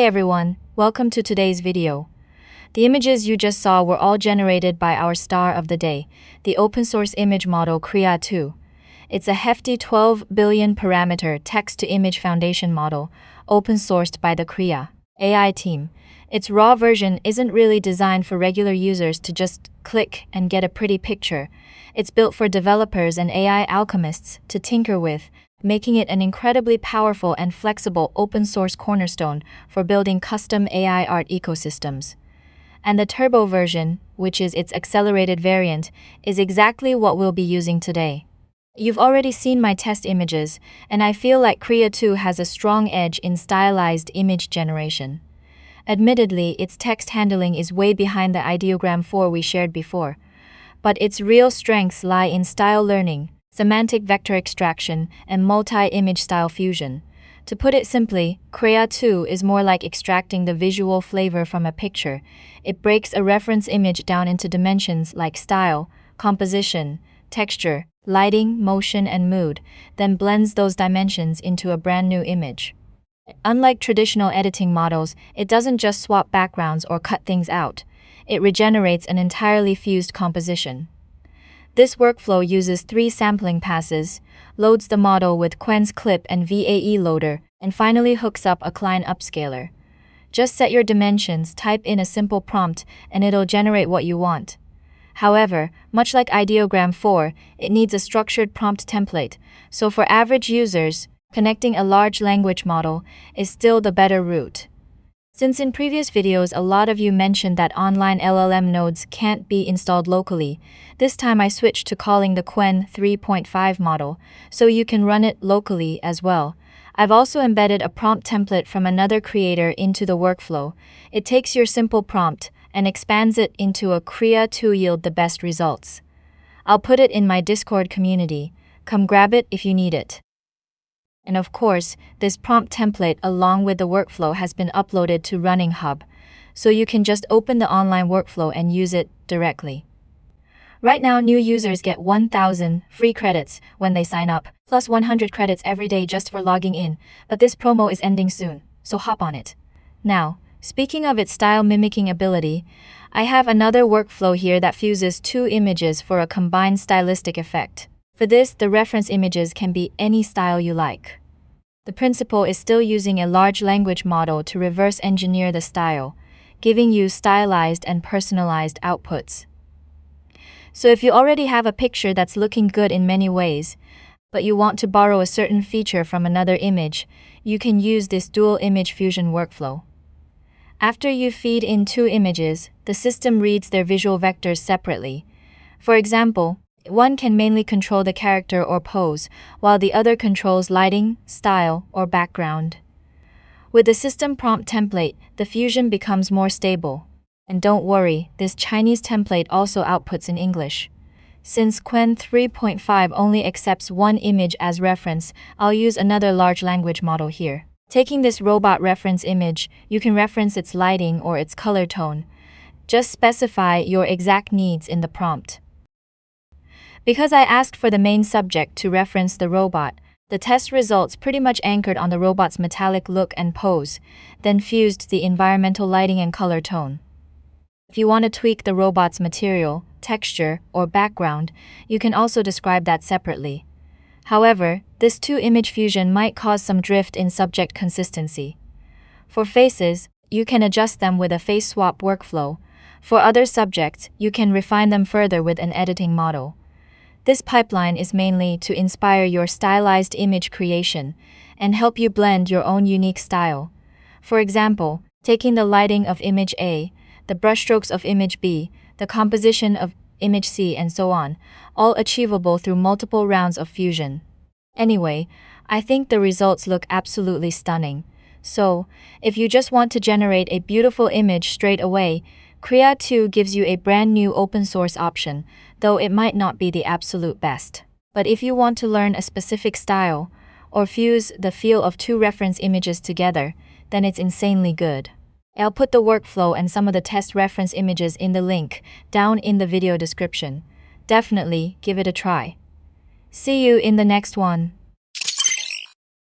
Hey everyone, welcome to today's video. The images you just saw were all generated by our star of the day, the open-source image model Krea.ai. It's a hefty 12 billion parameter text-to-image foundation model, open-sourced by the Krea.ai team. Its raw version isn't really designed for regular users to just click and get a pretty picture. It's built for developers and AI alchemists to tinker with, making it an incredibly powerful and flexible open-source cornerstone for building custom AI art ecosystems. And the turbo version, which is its accelerated variant, is exactly what we'll be using today. You've already seen my test images, and I feel like Krea.ai has a strong edge in stylized image generation. Admittedly, its text handling is way behind the Ideogram 4 we shared before, but its real strengths lie in style learning, semantic vector extraction, and multi-image style fusion. To put it simply, Krea.ai is more like extracting the visual flavor from a picture. It breaks a reference image down into dimensions like style, composition, texture, lighting, motion, and mood, then blends those dimensions into a brand new image. Unlike traditional editing models, it doesn't just swap backgrounds or cut things out. It regenerates an entirely fused composition. This workflow uses 3 sampling passes, loads the model with Qwen's clip and VAE loader, and finally hooks up a Klein upscaler. Just set your dimensions, type in a simple prompt, and it'll generate what you want. However, much like Ideogram 4, it needs a structured prompt template, so for average users, connecting a large language model is still the better route. Since in previous videos a lot of you mentioned that online LLM nodes can't be installed locally, this time I switched to calling the Qwen 3.5 model, so you can run it locally as well. I've also embedded a prompt template from another creator into the workflow. It takes your simple prompt and expands it into a Krea to yield the best results. I'll put it in my Discord community. Come grab it if you need it. And of course, this prompt template along with the workflow has been uploaded to RunningHub, so you can just open the online workflow and use it directly. Right now, new users get 1,000 free credits when they sign up, plus 100 credits every day just for logging in, but this promo is ending soon, so hop on it. Now, speaking of its style mimicking ability, I have another workflow here that fuses 2 images for a combined stylistic effect. For this, the reference images can be any style you like. The principle is still using a large language model to reverse engineer the style, giving you stylized and personalized outputs. So if you already have a picture that's looking good in many ways, but you want to borrow a certain feature from another image, you can use this dual image fusion workflow. After you feed in 2 images, the system reads their visual vectors separately. For example, one can mainly control the character or pose, while the other controls lighting, style, or background. With the system prompt template, the fusion becomes more stable. And don't worry, this Chinese template also outputs in English. Since Qwen 3.5 only accepts 1 image as reference, I'll use another large language model here. Taking this robot reference image, you can reference its lighting or its color tone. Just specify your exact needs in the prompt. Because I asked for the main subject to reference the robot, the test results pretty much anchored on the robot's metallic look and pose, then fused the environmental lighting and color tone. If you want to tweak the robot's material, texture, or background, you can also describe that separately. However, this 2-image fusion might cause some drift in subject consistency. For faces, you can adjust them with a face swap workflow. For other subjects, you can refine them further with an editing model. This pipeline is mainly to inspire your stylized image creation and help you blend your own unique style. For example, taking the lighting of image A, the brushstrokes of image B, the composition of image C, and so on, all achievable through multiple rounds of fusion. Anyway, I think the results look absolutely stunning. So, if you just want to generate a beautiful image straight away, Krea.ai gives you a brand new open source option, though it might not be the absolute best. But if you want to learn a specific style, or fuse the feel of 2 reference images together, then it's insanely good. I'll put the workflow and some of the test reference images in the link down in the video description. Definitely give it a try. See you in the next one.